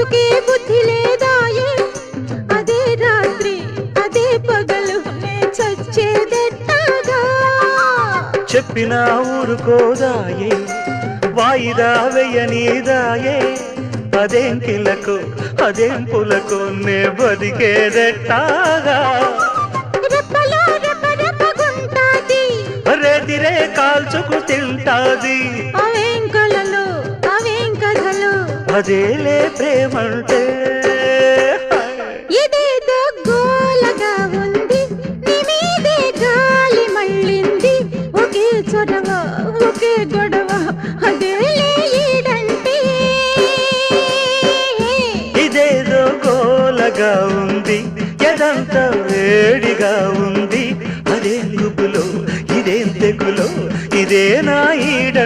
మనసుకే బుద్ధి లేదాయే అదే రాత్రి అదే పగలు నే చచ్చేదెట్టాగా చెప్పినా ఊరుకోదాయే వాయిదా వెయ్యనీదాయే అదేం కిలకు అదేం పులకు నే బతికేదెట్టాగా రెప్పలో రెప్పగుంటాది రెదిరే కాల్చుకు తింటాది అవేం కలలు అవేం కథలు అదేలే ప్రేమంటే ఇదేదో గోలగా ఉంది నీ మీదే గాలి మళ్ళింది ఒకే చొరవ ఒకే గొడవ అదేలే ఈడంటే ఇదేదో గోలగా ఉంది ఎదంతా వేడిగా ఉంది అదేం గుబులో ఇదేం తెగులో ఇదే నా ఈడ